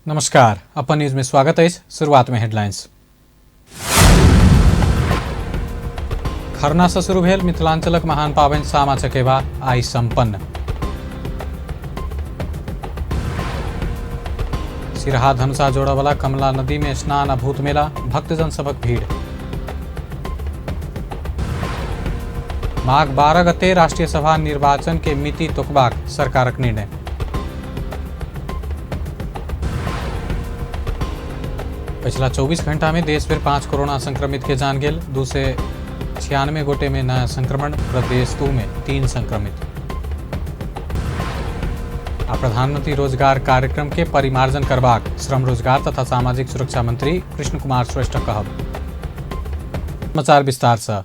नमस्कार, अपन न्यूज में स्वागत है। शुरुआत में हेडलाइंस। खरना से शुरू भेल मिथिलांचलक महान पाबनि सामा चकेबा आई संपन्न। सिरहा धनुषा जोड़वाला कमला नदी में स्नान आ भूत मेला, भक्तजन सबक भीड़। माघ 12 गते राष्ट्रीय सभा निर्वाचन के मिति तोकबाक सरकारक निर्णय। पिछला 24 घंटा में देश भर 5 कोरोना संक्रमित के जान गेल। 296 गोटे में नया संक्रमण, प्रदेश 2 में 3 संक्रमित। आ प्रधानमंत्री रोजगार कार्यक्रम के परिमार्जन करबाक श्रम रोजगार तथा सामाजिक सुरक्षा मंत्री कृष्ण कुमार श्रेष्ठ कहब। समाचार विस्तार से।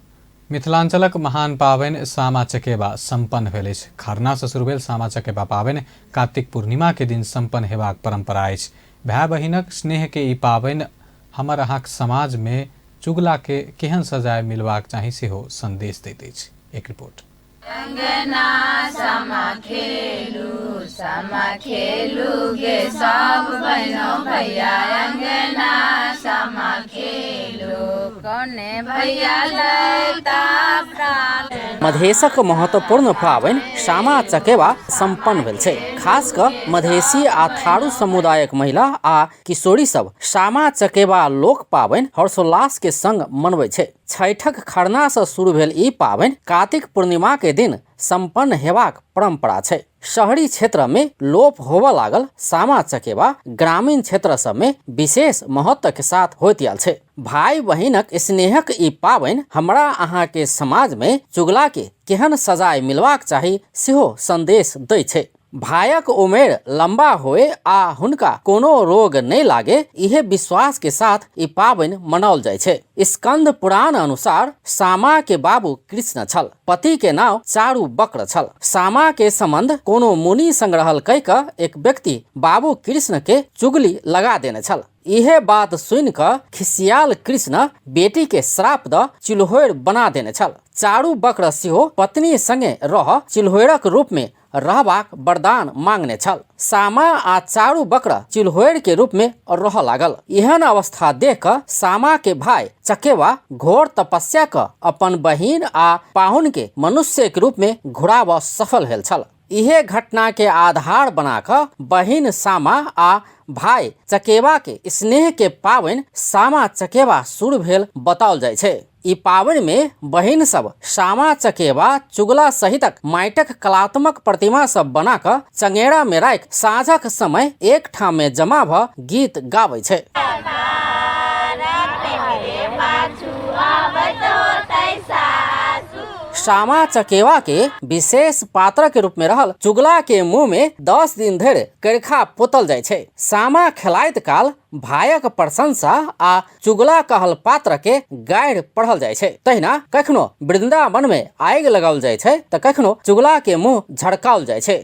मिथिलांचलक महान पाबनि सामा चकेबा संपन्न भेल अछि। खरना से शुरू भेल सामा चकेबा पाबनि कार्तिक पूर्णिमा के दिन संपन्न हेबाक परंपरा अछि। भाई बहिनक स्नेह के ई पाबनि हमर अहाँक समाज में चुगला के केहन सजाय मिलबाक चाही सेहो संदेश दैत अछि। एक रिपोर्ट। अंगना सामा खेलू गे सब बहनों भैया, अंगना सामा खेलू कौने भैया लैता प्राण। मधेशक महत्वपूर्ण पाबनि सामा चकेबा संपन्न भेल छै। खास कऽ मधेसी आ थारू समुदायक महिला आ किशोरी सब सामा चकेबा लोक पाबनि हर्षोल्लास के संग मनबै छै। छठक खरना से शुरू भेल ई पाबनि कार्तिक पूर्णिमा के दिन संपन्न हेबाक परंपरा छै। शहरी क्षेत्र में लोप होबऽ लागल सामा चकेबा ग्रामीण क्षेत्र सब में विशेष महत्व के साथ होइत आयल छै। भाई बहिनक स्नेहक ई पाबनि हमरा अहाँ के समाज में चुगला के केहन सजाय मिलबाक चाही सेहो संदेश दै छै। भाइक उमेर लंबा होए आ हुनका कोनो रोग नहीं लागे, इहे विश्वास के साथ ई पाबनि मनाओल जाय छै। स्कंद पुराण अनुसार सामा के बाबू कृष्ण छल, पति के नाम चारू बक्र छल। सामा के संबंध कोनो मुनि संग्रहल कई का एक व्यक्ति बाबू कृष्ण के चुगली लगा देने छल। यह बात सुन कर खिसियाल कृष्ण बेटी के श्राप द चिल्होर बना देने छल। चारू बक्र सेहो पत्नी संगे रह चिल्होरक रूप में रहबाक वरदान मांगने छल। सामा आ चारू बक्र चिल्होर के रूप में रह लागल। एहन अवस्था देख कर सामा के भाई चकेबा घोर तपस्या कर अपन बहिन आ पाहुन के मनुष्य के रूप में घुराब सफल भेल छल। इहे घटना के आधार बनाकर बहिन सामा आ भाई चकेबा के स्नेह के पाबनि सामा चकेबा शुरू भेल बताओल जाय छै। ई पाबनि में बहिन सब सामा चकेबा चुगला सहितक माटिक कलात्मक प्रतिमा सब बनाकर चंगेरा में राख साँझक समय एक ठाम में जमा भ गीत गाबै छै। सामा चकेबा के विशेष पात्र के रूप में रहल चुगला के मुंह में 10 दिन धरि करखा पोतल जाय छै। सामा खेलाइत काल भाइक प्रशंसा आ चुगला कहल पात्र के गाढ़ पढ़ल जाय छै। तहिना कखनो वृंदावन में आगि लगाओल जाय छै त कखनो चुगला के मुंह झड़काओल जाय छै।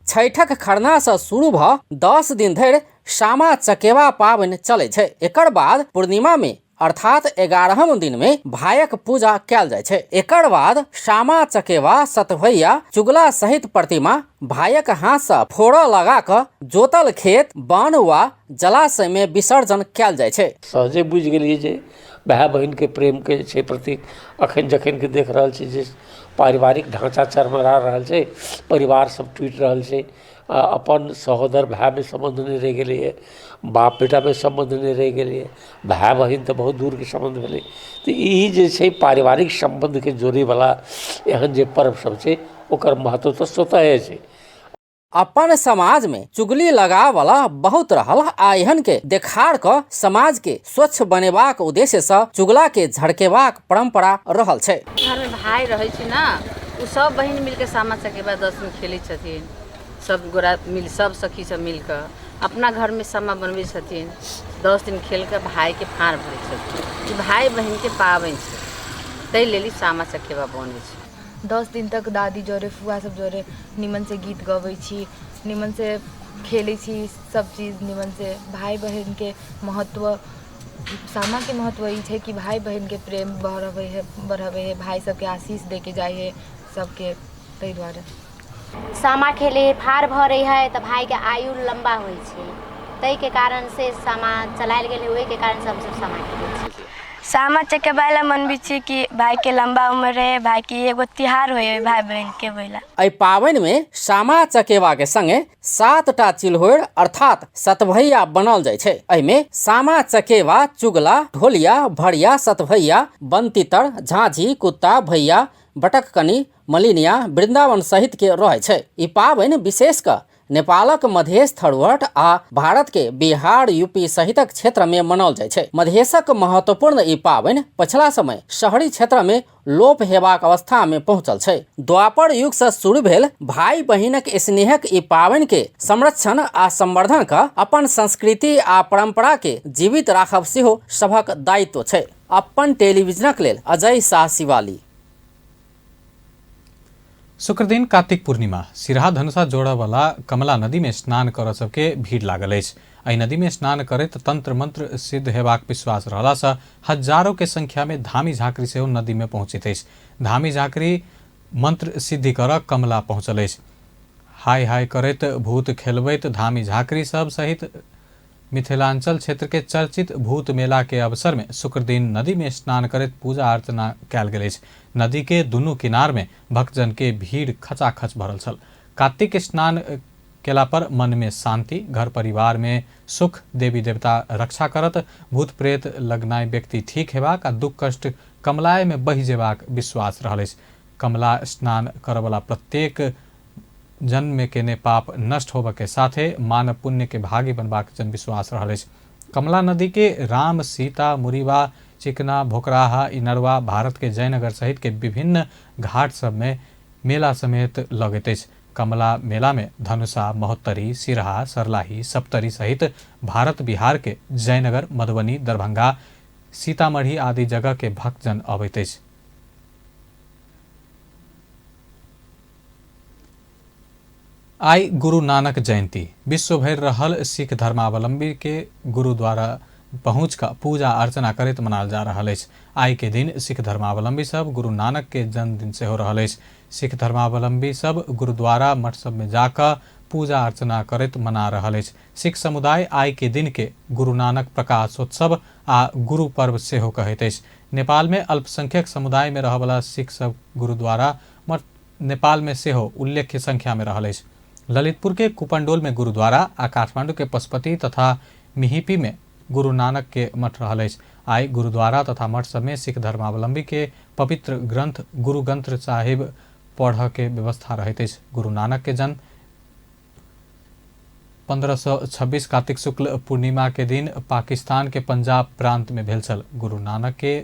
छठक खरना से शुरू भ 10 दिन धरि सामा चकेबा पाबनि चलै छै। एकर बाद पूर्णिमा में अर्थात 11वें दिन में भाइक पूजा कैल जाय छै। एकर बाद सामा चकेबा सतभैया चुगला सहित प्रतिमा भाइक हाथ से फोड़ा लगा कर जोतल खेत बांध वा जलाशय में विसर्जन कैल जाय छै। सहजे बुझ गेलिए जे भाई बहन के प्रेम के छै प्रतीक अखन जखन के देख रहल छी जे पारिवारिक ढांचा चरमरा रहल छै, परिवार सब टूटि रहल छै, अपन सहोदर भाई में संबंध नहीं रह गए, बाप बेटा में संबंध नहीं रह गए, भाई बहन तो बहुत दूर के संबंध भेलै। तो ई जे छै पारिवारिक संबंध के जोड़े वाला एहन जे पर्व सब छै ओकर महत्व तो स्वतः छै। अपन समाज में चुगली लगा वाला बहुत रहल आ एहन के देखार क समाज के स्वच्छ बनेबाक उद्देश्य से चुगला के झड़केबाक परंपरा रहल छै। घर में भाई रहे छै ना, उ सब बहन मिल के सामा चकेबा 10 दिन खेलै छथिन। सब गोरा मिल सब सखी सब मिल कर अपना घर में सामा बनबै छथिन। 10 दिन खेल कर भाई के फाड़ भरै छथिन। ई भाई बहन के पाबनि छै, तै लेली सामा चकेबा बनै छै। 10 दिन तक दादी जोरे फुआ सब जोरे निमन से गीत गबै छी, निमन से खेलै छी, सब चीज निमन से। भाई बहन के महत्व सामा के महत्व ई छै कि भाई बहन के प्रेम बढ़ावे है, भाई सबके आशीष दे के जाए है सबके। ताहि दुआरे सामा खेले फार भरे है तो भाई के आयु लंबा होइ छै तै के कारण से सामा चलायल गेल ओहि के कारण सब सामा खेलै छै। सामा चकेबा मनबी छी कि भाई के लंबा उम्र रहे, भाई की एगो तिहार होय भाई बहन के बोला। एहि पावनि में सामा चकेवा के संगे 7टा चिल्होर अर्थात सतभैया बनल जाइ छै। एहिमे सामा चकेवा, चुगला, ढोलिया, भड़िया, सतभैया, बनतीतर, झांझी, कुत्ता, भैया, बटककनी, मलिनिया, वृंदावन सहित के रहै छै। ई पावनि विशेष क नेपालक मधेश, थरुहट आ भारत के बिहार, यूपी सहितक क्षेत्र में मनाओल जाइ छै। मधेशक महत्वपूर्ण ई पावनि पछिला समय शहरी क्षेत्र में लोप हेबाक अवस्था में पहुंचल छै। द्वापर युग से शुरू भेल भाई बहिनक स्नेहक ई पावनि के संरक्षण आ संवर्धन क अपन संस्कृति आ परंपरा के जीवित राखब सेहो सभक दायित्व छै। अपन टेलीविजनक लेल अजय शाह शिवाली। शुक्र दिन कार्तिक पूर्णिमा सिराहा धनुषा जोड़ा वाला कमला नदी में स्नान करऽ सबके भीड़ लागल अछि। एहि नदी में स्नान करैत तंत्र मंत्र सिद्ध हेबाक विश्वास रहला सँ हजारों के संख्या में धामी झांकरी सेहो नदी में पहुंचैत अछि। धामी झांकरी मंत्र सिद्धि करऽ कमला पहुंचल अछि। हाय हाय करैत भूत खेलबैत धामी झांकरी सब सहित मिथिलांचल क्षेत्र के चर्चित भूत मेला के अवसर में शुक्र दिन नदी में स्नान करैत पूजा अर्चना कयल गेल अछि। नदी के दुनू किनार में भक्तजन के भीड़ खचाखच भरल छल। कार्तिक स्नान केला पर मन में शांति, घर परिवार में सुख, देवी देवता रक्षा करत, भूत प्रेत लगनाय व्यक्ति ठीक हेबाक आ दुख कष्ट कमलाय में बहि जेबाक विश्वास रहल अछि। कमला स्नान करवला प्रत्येक जन्म में केने पाप नष्ट होबे के साथे मानव पुण्य के भागी बनबाक जन विश्वास रहल अछि। कमला नदी के राम, सीता, मुरीवा, चिकना, भोकराहा, इनरवा, भारत के जयनगर सहित के विभिन्न घाट सब में मेला समेत लगैत अछि। कमला मेला में धनुषा, महोत्तरी, सिरहा, सरलाही, सप्तरी सहित भारत बिहार के जयनगर, मधुबनी, दरभंगा, सीतामढ़ी आदि जगह के भक्तजन अबैत अछि। आई गुरु नानक जयंती विश्व भर रहल सिख धर्मावलंबी के गुरु द्वारा पहुँच का पूजा अर्चना करैत मनाल जा रहा है। आई के दिन सिख धर्मावलंबी सब गुरु नानक के जन्मदिन से हो रहा है। सिख धर्मावलंबी सब गुरुद्वारा मठ सब में जाकर पूजा अर्चना करैत मना रहा है। सिख समुदाय आई के दिन के गुरु नानक प्रकाशोत्सव आ गुरु पर्व से हो कहते हैं। नेपाल में अल्पसंख्यक समुदाय में रहवाला सिख सब गुरुद्वारा मठ नेपाल में से हो उल्लेख्य संख्या में रहा है। ललितपुर के कुपंडोल में गुरुद्वारा आ काठमांडू के पशुपति तथा मिहिपी में गुरु नानक के मठ रहल अछि। आई गुरुद्वारा तथा मठ सब में सिख धर्मावलंबी के पवित्र ग्रंथ गुरु ग्रंथ साहिब पढ़ के व्यवस्था रहते अछि। गुरु नानक के जन्म 1526 कार्तिक शुक्ल पूर्णिमा के दिन पाकिस्तान के पंजाब प्रांत में भेल छल। गुरु नानक के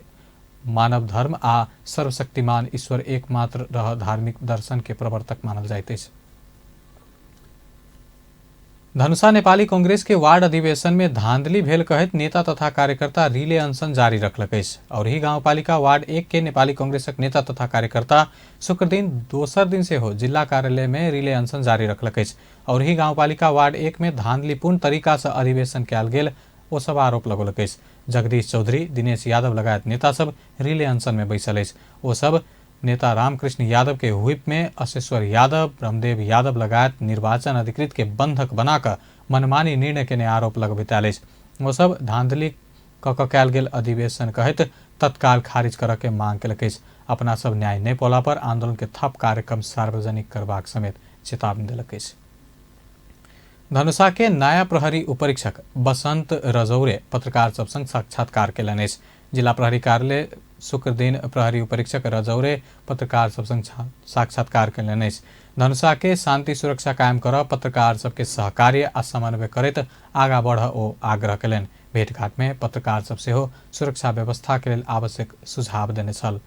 मानव धर्म आ सर्वशक्तिमान ईश्वर एकमात्र रह धार्मिक दर्शन के प्रवर्तक मानल जाइत अछि। धनुषा नेपाली कांग्रेस के वार्ड अधिवेशन में धांधली भेल कहत नेता तथा कार्यकर्ता रिले अनशन जारी रखलक अछि। और ही गांवपालिका वार्ड 1 के नेपाली कांग्रेसक नेता तथा कार्यकर्ता शुक्र दिन दोसर दिन से हो जिला कार्यालय में रिले अनशन जारी रखलक अछि। और ही गांवपालिका वार्ड 1 में धांधलीपूर्ण तरीका से अधिवेशन कयल गेल ओ सब आरोप लगौलक अछि। जगदीश चौधरी, दिनेश यादव लगायत नेता सब रिले अनशन में बैसल अछि। ओ सब नेता रामकृष्ण यादव के हुइप में अशेश्वर यादव, ब्रह्मदेव यादव लगायत निर्वाचन अधिकृत के बंधक बनाकर मनमानी निर्णय के आरोप लगबैत आयल अछि। ओ सब धांधली क कयल गेल अधिवेशन कहत तत्काल खारिज करऽ के मांग केलक अछि। अपना सब न्याय नहीं पौला पर आंदोलन के थप कार्यक्रम सार्वजनिक करबाक समेत चेतावनी देलक अछि। धनुषा के नया प्रहरी उपरीक्षक बसंत रजौरे पत्रकार सब संग साक्षात्कार केलनि अछि। जिला प्रहरी कार्यालय शुक्र दिन प्रहरी उपरीक्षक रजौरे पत्रकार सब संग साक्षात्कार केलनि अछि। धनुषा के शांति सुरक्षा कायम करऽ पत्रकार सबके सहकार्य आ समन्वय करैत आगा बढ़ऽ ओ आग्रह केलनि। भेंटघाट में पत्रकार सब सेहो सुरक्षा व्यवस्था के लेल आवश्यक सुझाव देने छल।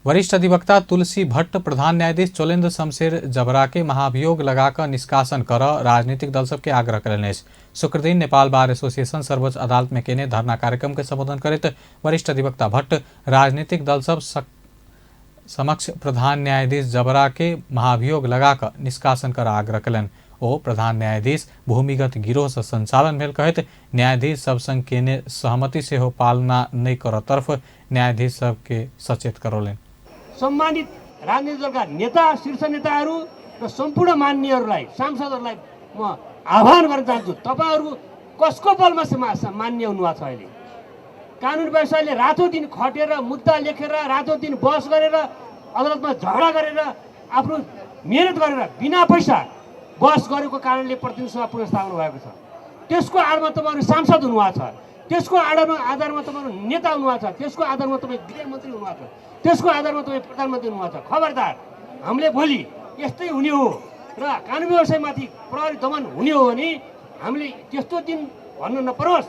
वरिष्ठ अधिवक्ता तुलसी भट्ट प्रधान न्यायाधीश चोलेन्द्र शमशेर जबरा के महाभियोग लगाकर निष्कासन कर राजनीतिक दल सबके आग्रह करेने अछि। शुक्र दिन नेपाल बार एसोसिएशन सर्वोच्च अदालत में केने धरना कार्यक्रम के संबोधन करैत वरिष्ठ अधिवक्ता भट्ट राजनीतिक दल सब समक्ष प्रधान न्यायाधीश जबरा के महाभियोग लगाकर निष्कासन कर आग्रह कयलनि। ओ प्रधान न्यायाधीश भूमिगत गिरोह से संचालन भेल कहैत न्यायाधीश सब संग केने सहमति से हो पालना नहीं कर तरफ न्यायाधीश सबके सचेत करौलनि। सम्मानित राजनीतिक दलका नेता, शीर्ष नेताहरू र सम्पूर्ण मान्यहरूलाई, सांसदहरूलाई म आह्वान गर्न चाहन्छु, तपाईँहरू कसको बलमा मान्य हुनुभएको छ? अहिले कानुन व्यवस्थाले रातों दिन खटेर मुद्दा लेखेर रातों दिन बहस गरेर अदालतमा झगडा गरेर आफ्नो मेहनत गरेर बिना पैसा बहस गरेको कारणले प्रतिनिधि सभा पुनर्स्थापना भएको छ। त्यसको आधारमा तपाईँहरू सांसद हुनुभएको छ, त्यसको आधारमा तपाईँहरू नेता हुनुभएको छ, त्यसको आधारमा तपाईँ गृहमन्त्री हुनुभएको छ, त्यसको आधारमा तपाईँ प्रधानमन्त्री हुनुभएको छ। खबरदार, हामीले भोलि यस्तै हुने हो र कानुन व्यवस्थामाथि प्रहरी दमन हुने हो भने हामीले त्यस्तो दिन भन्न नपरोस्।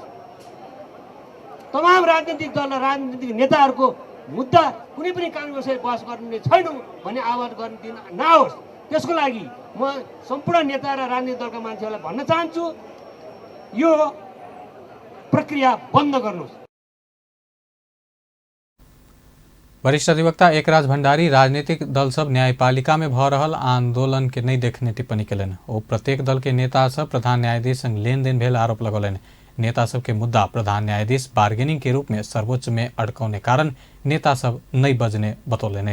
तमाम राजनीतिक दल र राजनीतिक नेताहरूको मुद्दा कुनै पनि कानुन व्यवस्था बहस गर्ने छैनौँ भन्ने आह्वान गर्न दिन नआओस्। त्यसको लागि म सम्पूर्ण नेता र राजनीतिक दलका मान्छेहरूलाई भन्न चाहन्छु, यो प्रक्रिया बन्द गर्नुहोस्। वरिष्ठ अधिवक्ता एकराज भण्डारी राजनीतिक दल सब न्यायपालिका में भ रहल आंदोलन के नहीं देखने टिप्पणी कलन। ओ प्रत्येक दल के नेता सब प्रधान न्यायाधीश संग लेन देन भेल आरोप लगौलन। नेता सब के मुद्दा प्रधान न्यायाधीश बार्गेनिंग के रूप में सर्वोच्च में अड्काउने कारण नेता सब नहीं बजने बतौलेन।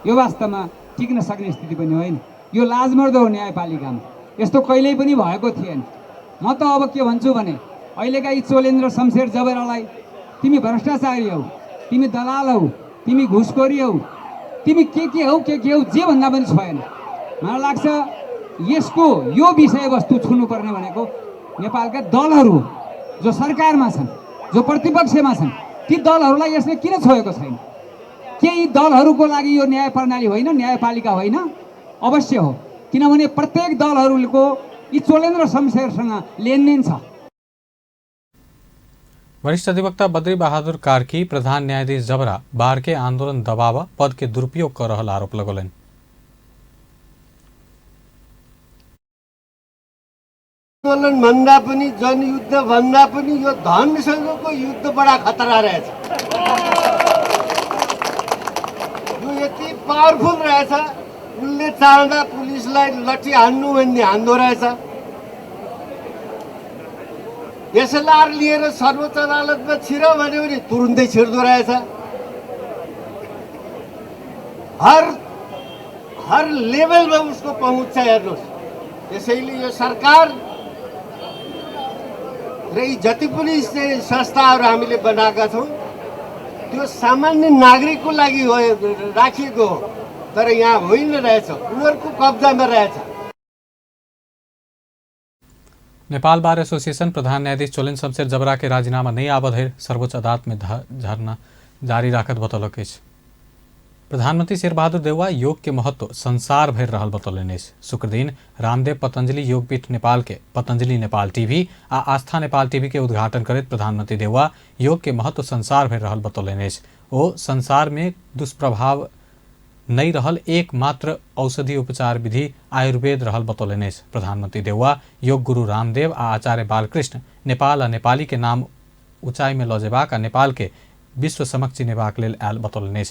यो वास्तवमा टिक्न सक्ने स्थिति पनि होइन। यो लाजमर्दो हो न्यायपालिकामा, यस्तो कहिल्यै पनि भएको थिएन। म त अब के भन्छु भने अहिलेका यी चोलेन्द्र शमशेर जबरालाई तिमी भ्रष्टाचारी हौ, तिमी दलाल हौ, तिमी घुसखोरी हौ, तिमी के हौ जे भन्दा पनि छैन। मलाई लाग्छ यसको यो विषयवस्तु छुनुपर्ने भनेको नेपालका दलहरू जो सरकारमा छन्, जो प्रतिपक्षमा छन्, ती दलहरूलाई यसले किन छोएको छैन? के यी दलहरूको लागि यो न्याय प्रणाली होइन, न्यायपालिका होइन? अवश्य हो, किनभने प्रत्येक दलहरूको यी चोलेन्द्र शमशेरसँग लेनदेन छ। वरिष्ठ अधिवक्ता बद्री बहादुर कार्की प्रधान न्यायाधीश जबरा बार के आंदोलन दबाव पद के दुरुपयोग कर रहल आरोप लगौलन। आन्दोलन भन्दा पनि जनयुद्ध भन्दा पनि यो धनसँगको युद्ध बडा खतरा रहेछ। यो यति पावरफुल रहेछ, उसले चाहँदा पुलिसलाई लट्ठी हान्नु भन्ने हान्दो रहेछ। एसएलआर लिएर सर्वोच्च अदालतमा छिर भन्यो भने तुरुन्तै छिर्दो रहेछ। हर लेभलमा उसको पहुँच छ, हेर्नुहोस्। त्यसैले यो सरकार र यी जति पनि संस्थाहरू हामीले बनाएका छौँ त्यो सामान्य नागरिकको लागि राखिएको हो, तर यहाँ होइन रहेछ, उनीहरूको कब्जामा रहेछ। नेपाल बार एसोसिएशन प्रधान न्यायाधीश चोलेन्द्र शमशेर जबरा के राजीनामा नहीं आवधेर सर्वोच्च अदालत में धरना जारी राखत बतौलक। प्रधानमंत्री शेरबहादुर देउवा योग के महत्व संसार भर रहल बतौलन। शुक्र दिन रामदेव पतंजलि योगपीठ नेपाल के पतंजलि नेपाल टीवी आ आस्था नेपाल टीवी के उद्घाटन करत प्रधानमंत्री देउवा योग के महत्व संसार भर रहल बतौलन। ओ संसार में दुष्प्रभाव नहीं रहल एकमात्र औषधि उपचार विधि आयुर्वेद रहल बतौलन। प्रधानमंत्री देउवा योग गुरु रामदेव आ आचार्य बालकृष्ण नेपाल आ नेपाली के नाम ऊंचाई में लजेबाक आ नेपाल के विश्व समक्ष चिनेबाक लेल आयल बतौलन।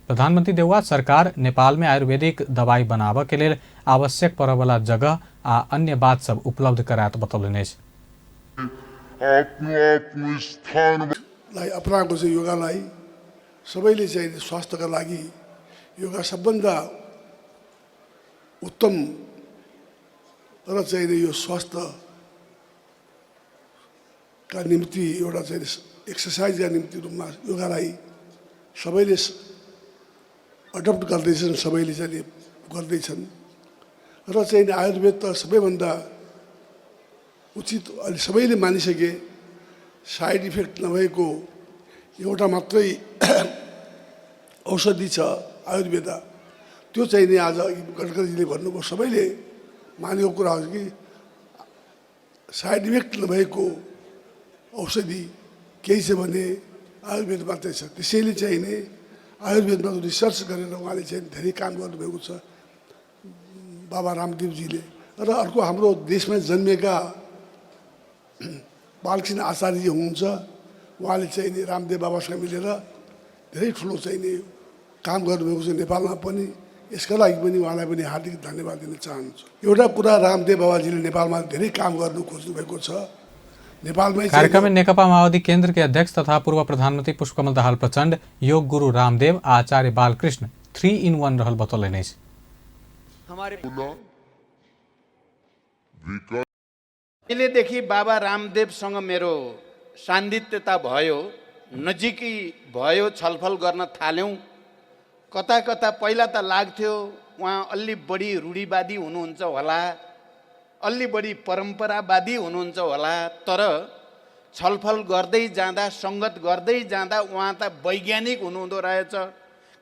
प्रधानमंत्री देउवा सरकार नेपाल में आयुर्वेदिक दवाई बनाबऽ के लेल आवश्यक पड़ऽ वाला जगह आ अन्य बात सब उपलब्ध करात बतौलन। अपनाएको चाहिँ योगालाई सबैले चाहिँ स्वास्थ्यका लागि योगा सबभन्दा उत्तम र चाहिँ यो स्वास्थ्यका निम्ति एउटा चाहिँ एक्सर्साइजका निम्ति रूपमा योगालाई सबैले अडप्ट गर्दैछन्, सबैले चाहिँ गर्दैछन् र चाहिँ आयुर्वेद त सबैभन्दा उचित अहिले सबैले मानिसके साइड इफेक्ट नभएको एउटा मात्रै औषधि छ आयुर्वेद। त्यो चाहिँ नि आज गडकरीजीले भन्नुभयो, सबैले मानेको कुरा हो कि साइड इफेक्ट नभएको औषधि केही छ भने आयुर्वेद मात्रै छ। त्यसैले चाहिँ नि आयुर्वेदमा रिसर्च गरेर उहाँले चाहिँ धेरै काम गर्नुभएको छ बाबा रामदेवजीले। र अर्को हाम्रो देशमा जन्मेका बालकृष्ण आचार्यजी हुनुहुन्छ, उहाँले चाहिँ नि रामदेव बाबासँग मिलेर धेरै ठुलो चाहिँ नि काम गर्नुभएको छ नेपालमा पनि। यसका लागि पनि उहाँलाई पनि हार्दिक धन्यवाद दिन चाहन्छु। एउटा कुरा रामदेव बाबाजीले नेपालमा धेरै काम गर्नु खोज्नुभएको छ। नेपालमै कार्यक्रम में नेकपा माओवादी केंद्र के अध्यक्ष तथा पूर्व प्रधानमंत्री पुष्पकमल दाहाल प्रचंड, योग गुरु रामदेव, आचार्य बालकृष्ण, 3-in-1 रहल बतौलनि अछि। पहिलेदेखि बाबा रामदेवसँग मेरो सान्निध्यता भयो, नजिकै भयो, छलफल गर्न थाल्यौँ। कता कता पहिला त लाग्थ्यो उहाँ अलि बढी रूढिवादी हुनुहुन्छ होला, अलि बढी परम्परावादी हुनुहुन्छ होला, तर छलफल गर्दै जाँदा, सङ्गत गर्दै जाँदा उहाँ त वैज्ञानिक हुनुहुँदो रहेछ,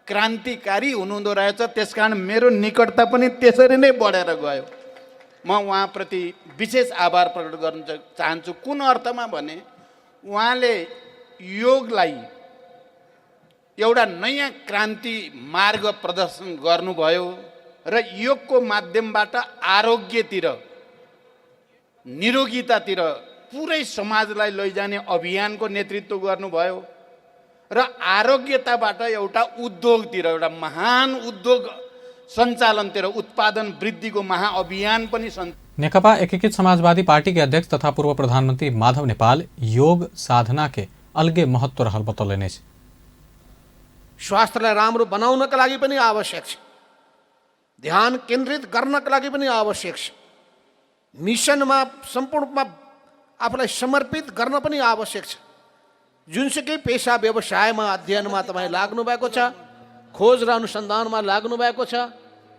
क्रान्तिकारी हुनुहुँदो रहेछ। त्यसकारण मेरो निकटता पनि त्यसरी नै बढेर गयो। म उहाँप्रति विशेष आभार प्रकट गर्न चाहन्छु। कुन अर्थमा भने उहाँले योगलाई एउटा नयाँ क्रान्ति मार्ग प्रदर्शन गर्नुभयो र योगको माध्यमबाट आरोग्यतिर, निरोगितातिर पुरै समाजलाई लैजाने अभियानको नेतृत्व गर्नुभयो र आरोग्यताबाट एउटा उद्योगतिर, एउटा महान उद्योग सञ्चालनतिर, उत्पादन वृद्धिको महाअभियान पनि नेकपा एकीकृत समाजवादी पार्टी के अध्यक्ष तथा पूर्व प्रधानमंत्री माधव नेपाल योग साधना के अलगे महत्व रहल बतौलनि अछि। स्वास्थ्यलाई राम्रो बनाउनका लागि पनि आवश्यक छ, ध्यान केन्द्रित गर्नका लागि पनि आवश्यक छ, मिसनमा सम्पूर्ण रूपमा आफूलाई समर्पित गर्न पनि आवश्यक छ। जुनसुकै पेसा व्यवसायमा अध्ययनमा तपाईँ लाग्नु भएको छ, खोज र अनुसन्धानमा लाग्नु भएको छ,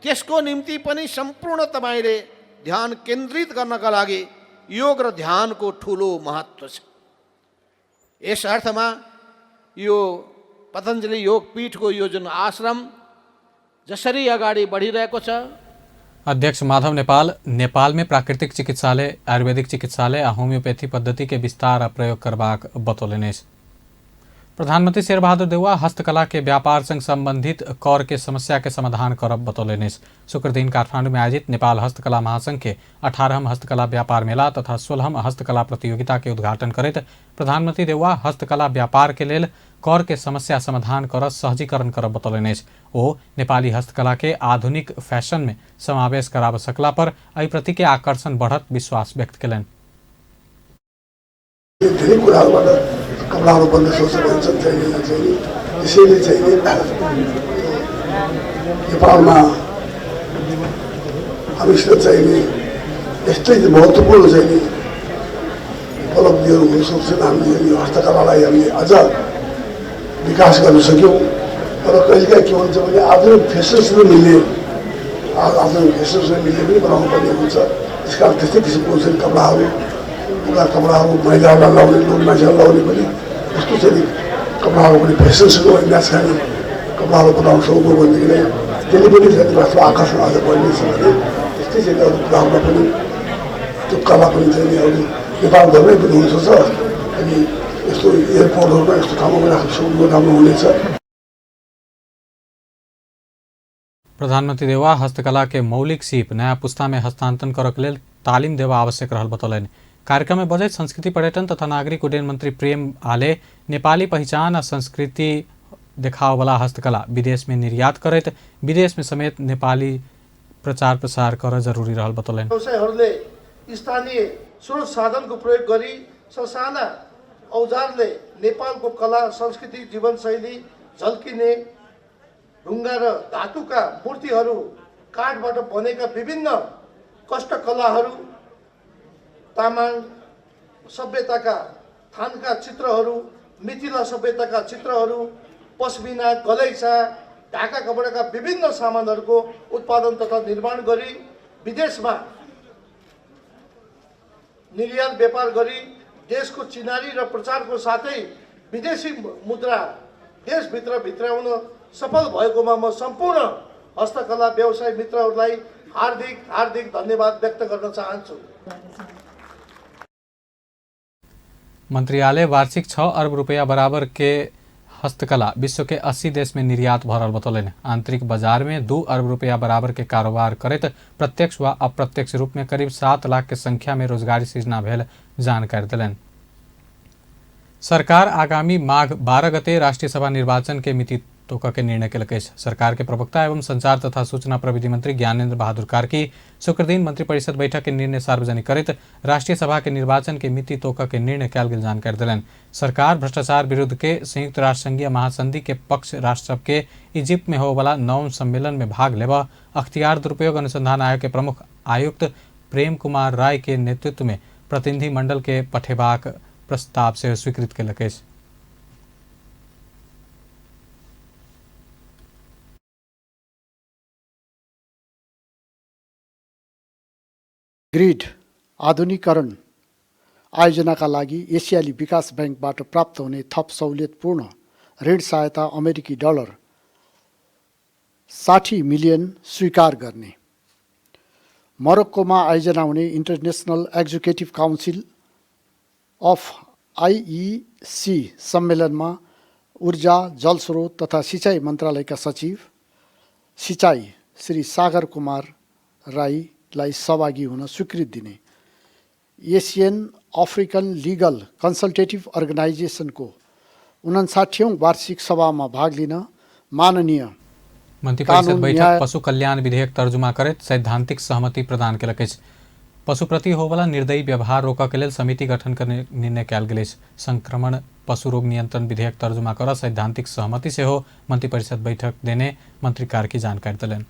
त्यसको निम्ति पनि सम्पूर्ण तपाईँले ध्यान केन्द्रित गर्नका लागि योग र ध्यानको ठुलो महत्त्व छ। यस अर्थमा यो पतञ्जलि योग पीठको यो जुन आश्रम जसरी अगाडि बढिरहेको छ, अध्यक्ष माधव नेपाल नेपाल में प्राकृतिक चिकित्सालय, आयुर्वेदिक चिकित्सालय आ होम्योपैथी पद्धति के विस्तार आ प्रयोग करबाक बतौलनि अछि। प्रधानमंत्री शेरबहादुर देउवा हस्तकला के व्यापार संग संबंधित कर के समस्या के समाधान करब बतौलनि अछि। शुक्र दिन काठमांडू में आयोजित नेपाल हस्तकला महासंघ के 18वां हस्तकला व्यापार मेला तथा 16वां हस्तकला प्रतियोगिता के उद्घाटन करैत प्रधानमंत्री देउवा हस्तकला व्यापार के लेल कर के समस्या समाधान कर सहजीकरण करब बतौलनि अछि। ओ नेपाली हस्तकला के आधुनिक फैशन में समावेश कराब सकला पर एहि प्रति के आकर्षण बढ़त विश्वास व्यक्त कयलनि। कपडाहरू बन्ने सोच भन्छन् चाहिँ त्यसैले चाहिँ नेपालमा हामीसित चाहिँ यस्तै महत्त्वपूर्ण चाहिँ उपलब्धिहरू हुन सक्छन्। हामीले यो हस्तकलालाई हामीले अझ विकास गर्न सक्यौँ र कहिलेकाहीँ के हुन्छ भने आधुनिक फेसनसँग मिल्ने पनि बनाउनु पर्ने हुन्छ। त्यसकारण त्यस्तै किसिमको चाहिँ कपडाहरू, कपडाहरू महिलाहरूलाई लाउने, लोक मान्छेहरूलाई लाउने पनि यस्तो चाहिँ कपडाहरू पनि फेसनसँग म्याच खाने कपडाहरू बनाउन सक्नु भनेदेखि त्यसले पनि चाहिँ आफ्नो आकर्षण अझ बढ्नेछ भने त्यस्तै चाहिँ अरू कुराहरूमा पनि त्यो कला पनि चाहिँ अरू नेपालभरमै पनि हुनसक्छ। अनि यस्तो एयरपोर्टहरूमा यस्तो ठाउँमा पनि राख्न सक्नु राम्रो हुनेछ। प्रधानमंत्री देउवा हस्तकला के मौलिक सीप नया पुस्ता में हस्तांतरण करक लेल तालिम देवा आवश्यक रहल बतौलनि। कार्यक्रम में बजट, संस्कृति, पर्यटन तथा नागरिक उड्डयन मंत्री प्रेम आले नेपाली पहचान आ संस्कृति देखाव वाला हस्तकला विदेश में निर्यात करैत विदेश में समेत नेपाली प्रचार प्रसार कर जरूरी रहल बतौलनि। व्यवसायहरूले स्थानीय स्रोत साधनको प्रयोग गरी ससाना औजारले नेपालको कला, संस्कृति, जीवनशैली झल्किने ढुङ्गा र धातुका मूर्तिहरू, काठबाट बनेका विभिन्न कष्टकलाहरू, तामाङ सभ्यताका थानका चित्रहरू, मिथिला सभ्यताका चित्रहरू, पश्मिना, गलैँचा, ढाका कपडाका विभिन्न सामानहरूको उत्पादन तथा निर्माण गरी विदेशमा निर्यात व्यापार गरी देशको चिनारी र प्रचारको साथै विदेशी मुद्रा देशभित्र भित्राउन सफल भएकोमा म सम्पूर्ण हस्तकला व्यवसाय मित्रहरूलाई हार्दिक धन्यवाद व्यक्त गर्न चाहन्छु। मंत्रियालय वार्षिक 6 अरब रुपया बराबर के हस्तकला विश्व के 80 देश में निर्यात भरल बतौलनि। आंतरिक बाजार में 2 अरब रुपया बराबर के कारोबार करैत प्रत्यक्ष व अप्रत्यक्ष रूप में करीब 7 लाख के संख्या में रोजगारी सृजना भेल जानकारी दिलनि। सरकार आगामी माघ 12 गते राष्ट्रीय सभा निर्वाचन के मिति तोका के निर्णय के लकेश सरकार के प्रवक्ता एवं संचार तथा सूचना प्रविधि मंत्री ज्ञानेन्द्र बहादुर कार्की शुक्र दिन मंत्रिपरिषद बैठक के निर्णय सार्वजनिक करित राष्ट्रीय सभा के निर्वाचन के मिति तोका के निर्णय कैल गेल जानकारी दिलन। सरकार भ्रष्टाचार विरुद्ध के संयुक्त राष्ट्र संघीय महासंधि के पक्ष राष्ट्र सब के इजिप्ट में होवाला 9 सम्मेलन में भाग लेवा अख्तियार दुरुपयोग अनुसंधान आयोग के प्रमुख आयुक्त प्रेम कुमार राय के नेतृत्व में प्रतिनिधि मंडल के पठेबाक प्रस्ताव से स्वीकृत के लकेश। ग्रिड आधुनिकीकरण आयोजनाका लागि एसियाली विकास ब्याङ्कबाट प्राप्त हुने थप सहुलियतपूर्ण ऋण सहायता अमेरिकी डलर 60 मिलियन स्वीकार गर्ने। मोरक्कोमा आयोजना हुने इन्टरनेसनल एक्जिक्युटिभ काउन्सिल अफ आइइसी सम्मेलनमा ऊर्जा जलस्रोत तथा सिँचाइ मन्त्रालयका सचिव सिँचाइ श्री सागर कुमार राईलाई सहभागी हुन स्वीकृति दिने। एसियन अफ्रिकन लिगल कन्सल्टेटिभ अर्गनाइजेसनको 59औं वार्षिक सभामा भाग लिन माननीय मंत्रिपरिषद बैठक पशु कल्याण विधेयक तर्जुमा करत सैद्धांतिक सहमति प्रदान के लकेश। पशु प्रति होवाला निर्दयी व्यवहार रोका के लेल समिति गठन करने निर्णय कैल गेलेश। संक्रमण पशु रोग नियंत्रण विधेयक तर्जुमा कर सैद्धांतिक सहमति से हो मंत्रिपरिषद बैठक देने मंत्री कार्की जानकारी दिलन।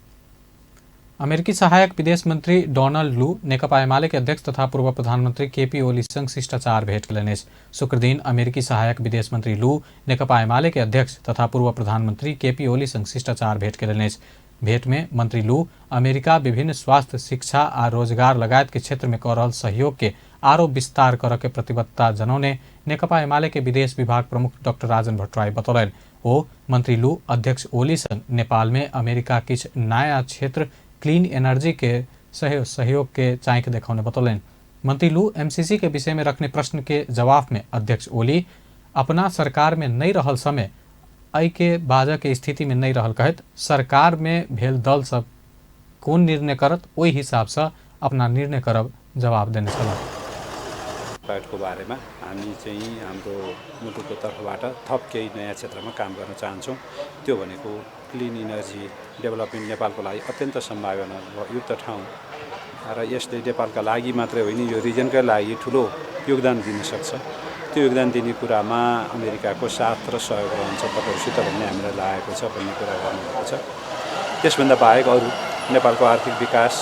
अमेरिकी सहायक विदेश मंत्री डोनाल्ड लू नेकपा एमाले के अध्यक्ष तथा पूर्व प्रधानमंत्री केपी ओली संग शिष्टाचार भेंट कलेनेश। शुक्र दिन अमेरिकी सहायक विदेश मंत्री लू नेकपा एमाले के अध्यक्ष तथा पूर्व प्रधानमंत्री केपी ओली संग शिष्टाचार भेंट कलेनेश। भेंट में मंत्री लू अमेरिका विभिन्न स्वास्थ्य शिक्षा आ रोजगार लगायत के क्षेत्र में कर रहल सहयोग के आरो विस्तार कर के प्रतिबद्धता जनौने नेकपा एमाले के विदेश विभाग प्रमुख डॉक्टर राजन भट्टराई बतौलन। ओ मंत्री लू अध्यक्ष ओली संग नेपाल में अमेरिका किछ नया क्षेत्र क्लीन एनर्जी के सहयोग के चाँक देखाउने बतौलन। मंत्री लू एमसीसी के विषय में रखने प्रश्न के जवाब में अध्यक्ष ओली अपना सरकार में नहीं रहल समय आई के बाजा के स्थिति में नहीं रहल कहत सरकार में भेल दल सब कौन निर्णय करत वही हिसाब से अपना निर्णय करब जवाब देने छला। को बारेमा हामी चाहिँ हाम्रो मुटुको तर्फबाट थप केही नयाँ क्षेत्रमा काम गर्न चाहन्छौँ। त्यो भनेको क्लिन इनर्जी डेभलपमेन्ट नेपालको लागि अत्यन्त सम्भावना युक्त ठाउँ र यसले नेपालका लागि मात्रै होइन यो रिजनका लागि ठुलो योगदान दिन सक्छ। त्यो योगदान दिने कुरामा अमेरिकाको साथ र सहयोग रहन्छ तपाईँहरूसित भन्ने हामीलाई लागेको छ भन्ने कुरा गर्नुभएको छ। त्यसभन्दा बाहेक अरू नेपालको आर्थिक विकास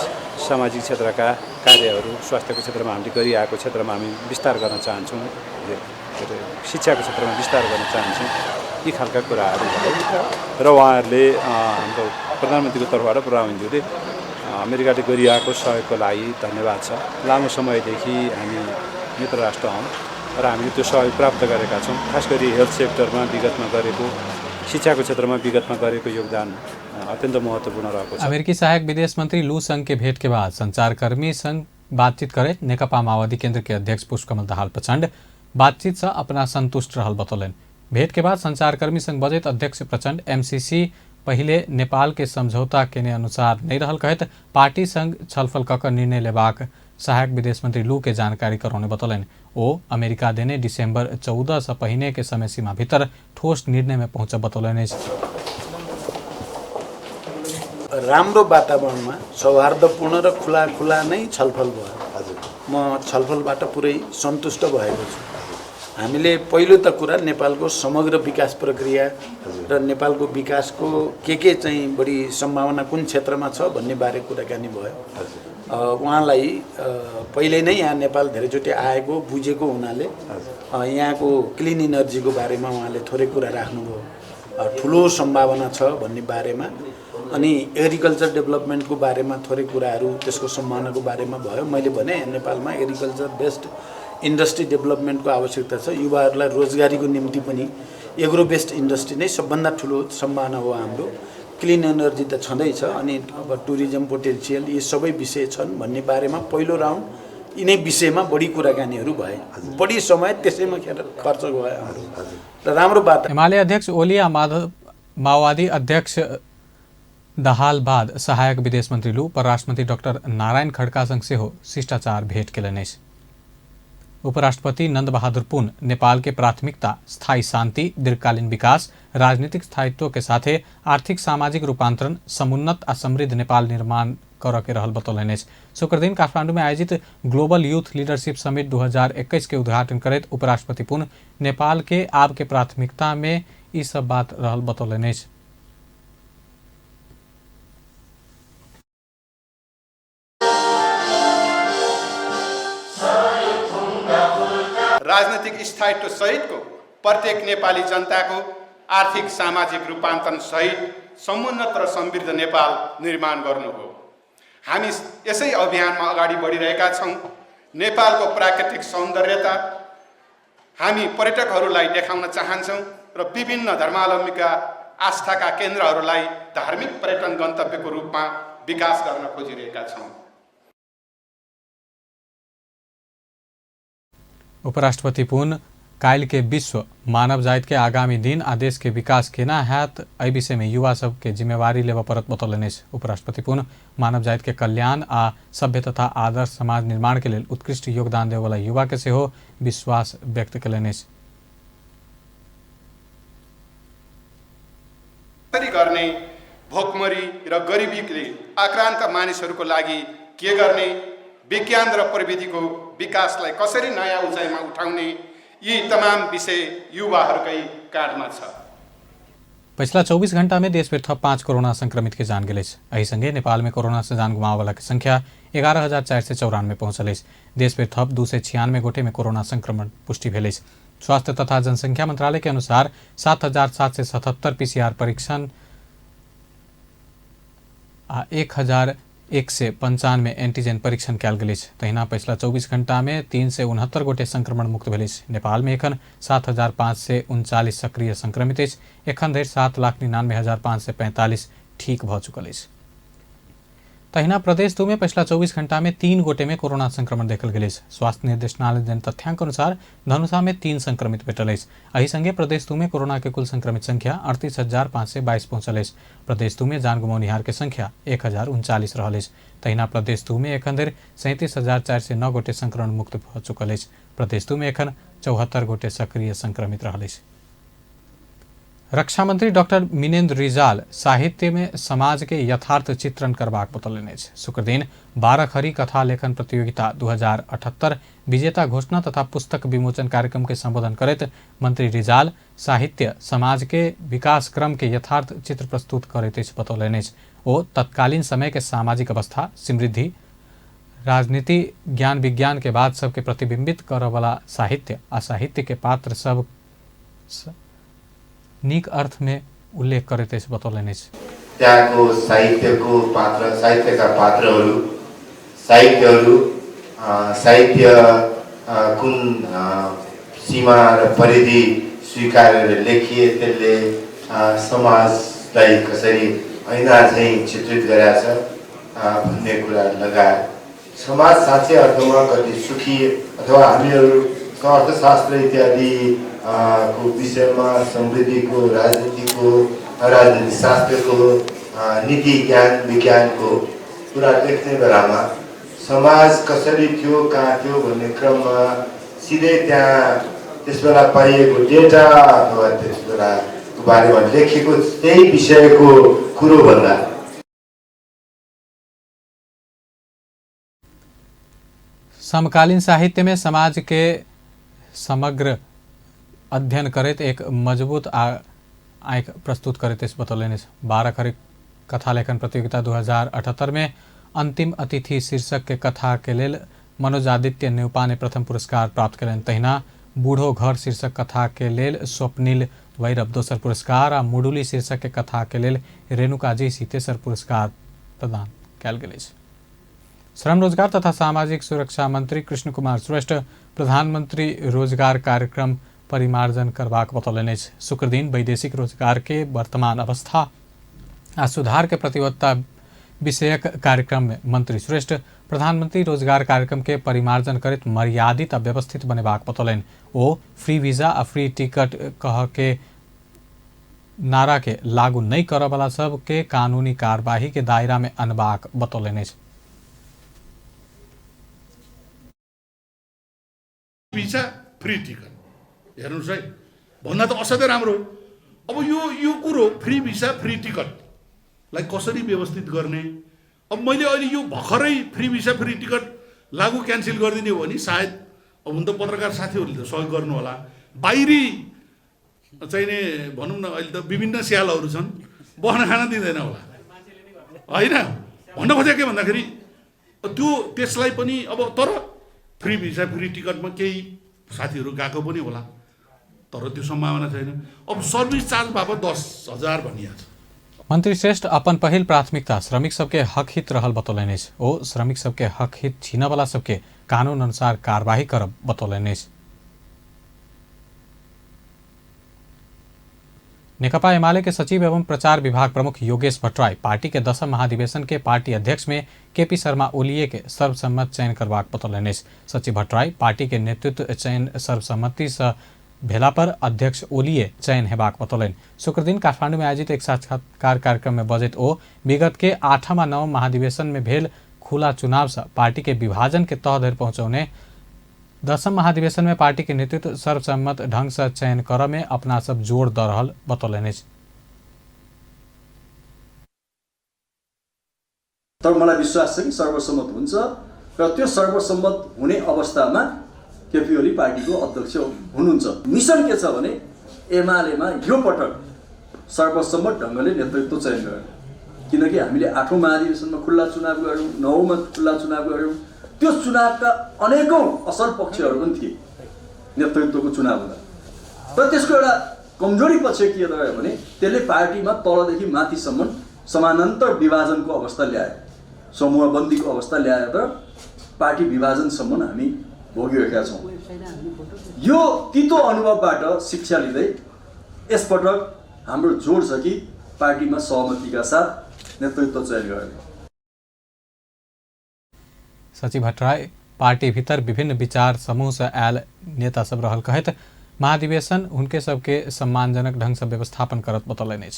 सामाजिक क्षेत्रका कार्यहरू स्वास्थ्यको क्षेत्रमा हामीले गरिआएको क्षेत्रमा हामी विस्तार गर्न चाहन्छौँ, शिक्षाको क्षेत्रमा विस्तार गर्न चाहन्छौँ। यी खालका कुराहरू भयो र उहाँहरूले हाम्रो प्रधानमन्त्रीको तर्फबाट प्रधानमन्त्रीले अमेरिकाले गरिआएको सहयोगको लागि धन्यवाद छ। लामो समयदेखि हामी मित्र राष्ट्र हौँ र हामीले त्यो सहयोग प्राप्त गरेका छौँ। खास गरी हेल्थ सेक्टरमा विगतमा गरेको शिक्षाको क्षेत्रमा विगतमा गरेको योगदान अत्यंत महत्वपूर्ण रहेको छ। अमेरिकी सहायक विदेश मंत्री लू संघ के भेंट के बाद संचारकर्मी संघ बातचीत करे नेकपा माओवादी केंद्र के अध्यक्ष पुष्पकमल दाहाल प्रचंड बातचीत से अपना संतुष्ट रहल बतौलन। भेंट के बाद संचारकर्मी संघ बजट अध्यक्ष प्रचंड एमसीसी पहले नेपाल के समझौता के अनुसार नहीं रहल कहत पार्टी संघ छलफल ककर निर्णय लेबाक सहायक विदेश मंत्री लू के जानकारी कराउने बतौलन। ओ अमेरिका देने डिसेम्बर 14 से पहिने के समय सीमा भीतर ठोस निर्णय में पहुंच बतौलन। राम्रो वातावरणमा सौहार्दपूर्ण र खुला खुला नै छलफल भयो। हजुर, म छलफलबाट पुरै सन्तुष्ट भएको छु। हामीले पहिलो त कुरा नेपालको समग्र विकास प्रक्रिया र नेपालको विकासको के चाहिँ बढी सम्भावना कुन क्षेत्रमा छ भन्ने बारे कुराकानी भयो। उहाँलाई पहिले नै यहाँ नेपाल धेरैचोटि आएको बुझेको हुनाले यहाँको क्लिन इनर्जीको बारेमा उहाँले थोरै कुरा राख्नुभयो। ठुलो सम्भावना छ भन्ने बारेमा अनि एग्रिकल्चर डेभलपमेन्टको बारेमा थोरै कुराहरू त्यसको सम्भावनाको बारेमा भयो। मैले भने नेपालमा एग्रिकल्चर बेस्ड इन्डस्ट्री डेभलपमेन्टको आवश्यकता छ। युवाहरूलाई रोजगारीको निम्ति पनि एग्रो बेस्ड इन्डस्ट्री नै सबभन्दा ठुलो सम्भावना हो हाम्रो। क्लिन एनर्जी त छँदैछ अनि अब टुरिज्म पोटेन्सियल यी सबै विषय छन् भन्ने बारेमा पहिलो राउन्ड यिनै विषयमा बढी कुराकानीहरू भए। बढी समय त्यसैमा खर्च भयो हाम्रो र राम्रो बात। एमाले अध्यक्ष ओली माओवादी अध्यक्ष दाहाल बाद सहायक विदेश मंत्री लू परराष्ट्र मंत्री डॉक्टर नारायण खड़का संघ से हो शिष्टाचार भेंट के लेनेश। उपराष्ट्रपति नंद बहादुर पुन नेपाल के प्राथमिकता स्थायी शांति, दीर्घकालीन विकास, राजनीतिक स्थायित्व के साथे आर्थिक सामाजिक रूपांतरण, समुन्नत आ समृद्ध नेपाल निर्माण कर के रहल बतौलनि। शुक्र दिन काठमांडू में आयोजित ग्लोबल यूथ लीडरशिप समिट 2021 के उद्घाटन करैत उपराष्ट्रपति पुन नेपाल के आब के प्राथमिकता में ई सब बात रहल बतौलनि। राजनीतिक स्थायित्व सहितको प्रत्येक नेपाली जनताको आर्थिक सामाजिक रूपान्तरण सहित समुन्नत र समृद्ध नेपाल निर्माण गर्नु हो। हामी यसै अभियानमा अगाडि बढिरहेका छौँ। नेपालको प्राकृतिक सौन्दर्यता हामी पर्यटकहरूलाई देखाउन चाहन्छौँ र विभिन्न धर्मावलम्बीका आस्थाका केन्द्रहरूलाई धार्मिक पर्यटन गन्तव्यको रूपमा विकास गर्न खोजिरहेका छौँ। उपराष्ट्रपति पुन काल के विश्व मानव जाति के आगामी दिन आ देश के विकास केना हैत एहि विषय में युवा सब के जिम्मेवारी लेबऽ पड़त बतौलनि। उपराष्ट्रपति पुन मानव जाति के कल्याण आ सभ्य तथा आदर्श समाज निर्माण के लेल उत्कृष्ट योगदान देबऽ वाला युवा के सेहो विश्वास व्यक्त कयलनि। गर्ने भोकमरी र गरिबीले आक्रान्त मानिसहरूको लागि के गर्ने, विज्ञान र प्रविधिको विकासलाई कसरी नयाँ उचाइमा उठाउने, यी तमाम विषय युवाहरूकै काँधमा छ। पिछला 24 घंटा में देश में थप 5 कोरोना संक्रमित के जान गए। एहि संगे नेपाल में कोरोना से जान गुमावे वाला के संख्या 11,494 पहुंचल। देश में थप 296 गोटे में कोरोना संक्रमण पुष्टि भेल। स्वास्थ्य तथा जनसंख्या मंत्रालय के अनुसार 7,777 PCR परीक्षण आ 1,195 एंटीजन परीक्षण कयल गेल। तहिना पिछला 24 घंटा में 369 गोटे संक्रमण मुक्त भेल। नेपाल में एखन 7,539 सक्रिय संक्रमित अछि। एखन धरि 7,99,545 ठीक भ चुकल अछि। तहिना प्रदेश 2 में पिछला 24 घंटा में 3 गोटे में कोरोना संक्रमण देखल गेल। स्वास्थ्य निर्देशनालय देन तथ्यांक अनुसार धनुषा में 3 संक्रमित भेटल अछि। एहि संगे प्रदेश 2 में कोरोना के कुल संक्रमित संख्या 38,522 पहुंचल अछि। प्रदेश 2 में जान गुमौनिहार के संख्या 1,039 रहल अछि। तहिना प्रदेश 2 में एखन धरि 37,409 गोटे संक्रमण मुक्त भ चुकल अछि। प्रदेश 2 में एखन 74 गोटे सक्रिय संक्रमित रहल अछि। रक्षा मंत्री डॉक्टर मिनेन्द्र रिजाल साहित्य में समाज के यथार्थ चित्रण करबाक बतौलनि अछि। शुक्र दिन 12 खरी कथा लेखन प्रतियोगिता 2078 विजेता घोषणा तथा पुस्तक विमोचन कार्यक्रम के संबोधन करैत मंत्री रिजाल साहित्य समाज के विकास क्रम के यथार्थ चित्र प्रस्तुत करैत अछि बतौलनि अछि। ओ तत्कालीन समय के सामाजिक अवस्था, समृद्धि, राजनीति, ज्ञान विज्ञान के बात सबके प्रतिबिंबित करऽ वाला साहित्य आ साहित्य के पात्र सब निक अर्थ में उल्लेख करते बतौलनि। त्यहाँको साहित्यको पात्र, साहित्यका पात्रहरू, साहित्यहरू, साहित्य कुन सीमा र परिधि स्वीकारेर लेखिए, त्यसले समाजलाई कसरी ऐना चाहिँ चित्रित गरेको छ भन्ने कुरा लगाए। समाज साँच्चै अर्थमा कति सुखी अथवा हामीहरूको अर्थशास्त्र इत्यादि को विषयमा समृद्धिको, राजनीतिको, राजनीति शास्त्रको, नीति ज्ञान विज्ञानको कुरा लेख्ने बेलामा समाज कसरी थियो, कहाँ थियो भन्ने क्रममा सिधै त्यहाँ त्यसबेला पाइएको डेटा अथवा त्यसबेलाको बारेमा लेखेको त्यही विषयको कुरो भन्दा समकालीन साहित्य में समाज के समग्र अध्ययन करैत एक मजबूत आँख प्रस्तुत करते बतौलनि। 12 खरी कथा लेखन प्रतियोगिता 2078 में अंतिम अतिथि शीर्षक के कथा के लेल मनोज आदित्य न्यौपा ने प्रथम पुरस्कार प्राप्त करें। तहिना बूढ़ो घर शीर्षक कथा के लेल स्वप्निल वैरव दोसर पुरस्कार आ मुडुली शीर्षक के कथा के लेल रेणुकाजी सी तेसर पुरस्कार प्रदान कयल गेल। श्रम रोजगार तथा सामाजिक सुरक्षा मंत्री कृष्ण कुमार श्रेष्ठ प्रधानमंत्री रोजगार कार्यक्रम परिमार्जन करबाक बतौलनि। शुक्र दिन वैदेशिक रोजगार के वर्तमान अवस्था आ सुधार के प्रतिबद्धता विषयक कार्यक्रम में मंत्री श्रेष्ठ प्रधानमंत्री रोजगार कार्यक्रम के परिमार्जन करैत मर्यादित आ व्यवस्थित बनेबाक बतौलनि। ओ फ्री वीजा आ फ्री टिकट कह के नारा के लागू नहीं करऽ वाला सब के कानूनी कार्यवाही के दायरा में अनबाक बतौलनि। भिसा फ्री टिकट हेर्नुहोस् है, भन्दा त असाध्यै राम्रो हो। अब यो कुरो फ्री भिसा फ्री टिकटलाई कसरी व्यवस्थित गर्ने? अब मैले अहिले यो भर्खरै फ्री भिसा फ्री टिकट लागू क्यान्सल गरिदिने हो भने सायद अब हुन त पत्रकार साथीहरूले त सहयोग गर्नु होला। बाहिरी चाहिने भनौँ न अहिले त विभिन्न स्यालहरू छन्, बस्न खान दिँदैन होला होइन। भन्न खोजेको के भन्दाखेरि त्यसलाई पनि अब तर फ्री भिसा फ्री टिकटमा केही साथीहरू गएको पनि होला, तर त्यो सम्भावना छैन। अब सर्भिस चार्ज बापत 10,000 भनिया छ। मंत्री श्रेष्ठ अपन पहिल प्राथमिकता श्रमिक सबके हक हित रहल बतौलनि। ओ श्रमिक सबके हक हित छीन वाला सबके कानून अनुसार कार्यवाही करब बतौलनि। नेकपा एमाले के सचिव एवं प्रचार विभाग प्रमुख योगेश भट्टराई पार्टी के 10वीं महाधिवेशन के पार्टी अध्यक्ष में केपी शर्मा ओलिए के सर्वसम्मत चयन करवाक बतौलनि। सचिव भट्टराई पार्टी के नेतृत्व चयन सर्वसम्मति से भेला पर अध्यक्ष ओलिए चयन हेबाक बतौलनि। शुक्र दिन काठमांडू में आयोजित एक साक्षात्कार कार्यक्रम में बजैत ओ विगत के 8वीं आ 9वीं महाधिवेशन में भेल खुला चुनाव से पार्टी के विभाजन के तह धरि पहुंचौने 10वीं महाधिवेशन में पार्टी के नेतृत्व सर्वसम्मत ढंग से चयन कर में अपना सब जोड़ द रहल बतौलनि। तर मलाई विश्वास छ कि सर्वसम्मत हुन्छ र त्यो सर्वसम्मत हुने अवस्थामा केपी ओली पार्टीको अध्यक्ष हुनुहुन्छ। मिशन के छ भने एमालेमा यो पटक सर्वसम्मत ढङ्गले नेतृत्व चयन गर्ने, किनकि हामीले 8औं महाधिवेशनमा खुल्ला चुनाव गऱ्यौँ, 9औंमा खुल्ला चुनाव गऱ्यौँ। त्यो चुनावका अनेकौं असल पक्षहरू पनि थिए नेतृत्वको चुनाव हुँदा, र त्यसको एउटा कमजोरी पक्ष के रह्यो भने त्यसले पार्टीमा तलदेखि माथिसम्म समानान्तर विभाजनको अवस्था ल्यायो, समूहबन्दीको अवस्था ल्याएर पार्टी विभाजनसम्म हामी भोगिरहेका छौँ। यो तितो अनुभवबाट शिक्षा लिँदै यसपटक हाम्रो जोड छ कि पार्टीमा सहमतिका साथ नेतृत्व चयन गर्ने। सचिव भट्टराई पार्टी भीतर विभिन्न विचार समूह से आयल नेता सब रहल कहत महाधिवेशन उनके सबके सम्मानजनक ढंग से व्यवस्थापन करत बतौलनि।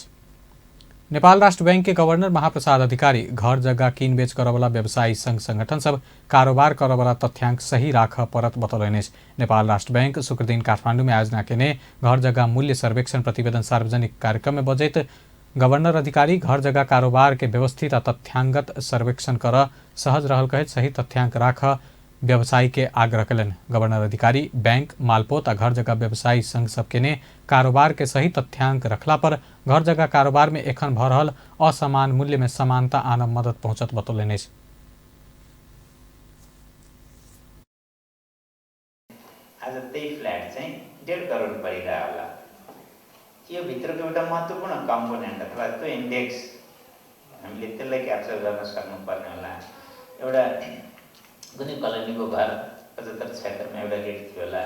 नेपाल राष्ट्र बैंक के गवर्नर महाप्रसाद अधिकारी घर जगह कीन बेच कर वाला व्यवसायी संघ संगठन सब कारोबार कर वाला तथ्यांक सही राख परत बतौलनि। नेपाल राष्ट्र बैंक शुक्र दिन काठमांडू में आयोजना केने घर जगह मूल्य सर्वेक्षण प्रतिवेदन सार्वजनिक कार्यक्रम में बजैत गवर्नर अधिकारी घर जगह कारोबार के व्यवस्थित आ तथ्यांगत सर्वेक्षण कर सहज रहल कहित सही तथ्यांक राख व्यवसायी के आग्रह कलन। गवर्नर अधिकारी बैंक मालपोत आ घर जगह व्यवसायी संघ सबके ने कारोबार के सही तथ्यांक रखला पर घर जगह कारोबार में एखन भ रहल असमान मूल्य में समानता आन मदद पहुंचत बतौलनि। आज त्यही फ्ल्याट चाहिँ 1.5 करोड परिरहेको होला। यो भित्रको एउटा महत्त्वपूर्ण कम्पोनेन्ट अथवा त्यो इन्डेक्स हामीले त्यसलाई क्याप्चर गर्न सक्नुपर्ने होला। एउटा कुनै कलोनीको घर 75-76 एउटा रेट थियो होला,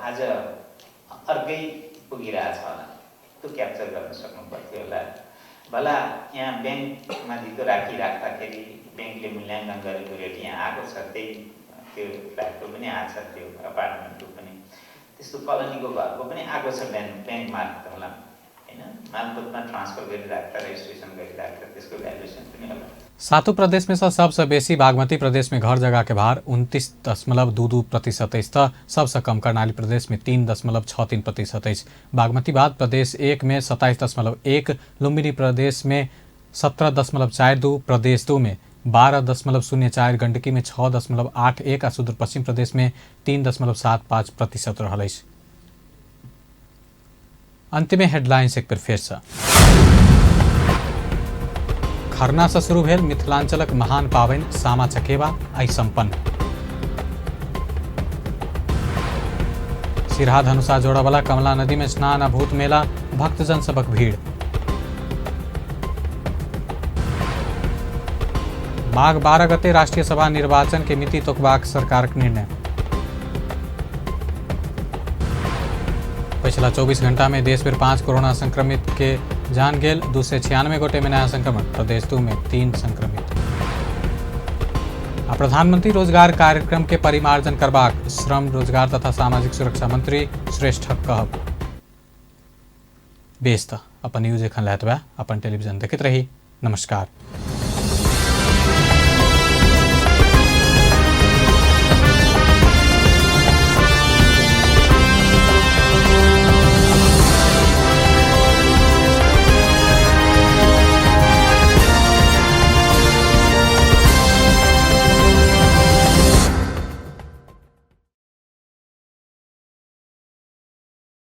आज अर्कै पुगिरहेछ होला, त्यो क्याप्चर गर्न सक्नु पर्थ्यो होला। भला यहाँ ब्याङ्कमा धितो राखिराख्दाखेरि ब्याङ्कले मूल्याङ्कन गरेको रेट यहाँ आएको छ, त्यही त्यो फ्ल्याटको पनि आएको छ, त्यो अपार्टमेन्टको पनि त्यस्तो कलोनीको घरको पनि आएको छ ब्याङ्क मार्फत होला होइन, मालपोतमा ट्रान्सफर गरिराख्दा रेजिस्ट्रेसन गरिराख्दा त्यसको भ्यालुएसन पनि होला। सातों प्रदेश में सबसे बेसी बागमती प्रदेश में घर जगह के भार 29.22% सबसे कम कर्णाली प्रदेश में 3.63%। बागमती बाद प्रदेश 1 में 27.1, लुम्बिनी प्रदेश में 17.42, प्रदेश 2 में 12.04, गंडकी में 6.81 आ सुदूर पश्चिम प्रदेश में 3.75% रहल। अंत में हेडलाइंस एक बार फिर से। खरना से शुरू भेल मिथिलांचलक महान पावनि सामा चकेवा आई संपन्न। सिरहा धनुषा जोड़ा वाला कमला नदी में स्नान आ भूत मेला, भक्तजन सबक भीड़। माघ 12 गते राष्ट्रीय सभा निर्वाचन के मिति तोकबाक सरकारक निर्णय। पिछला 24 घंटा में देश भर 5 कोरोना संक्रमित के जान गेल, 296 गोटे में नया संक्रमण, प्रदेश 2 में 3 संक्रमित। प्रधानमंत्री रोजगार कार्यक्रम के परिमार्जन करबाक श्रम रोजगार तथा सामाजिक सुरक्षा मंत्री श्रेष्ठ कहब। बेस अपन न्यूज एखन लहत बा, अपन टेलीविजन देखते रही। नमस्कार।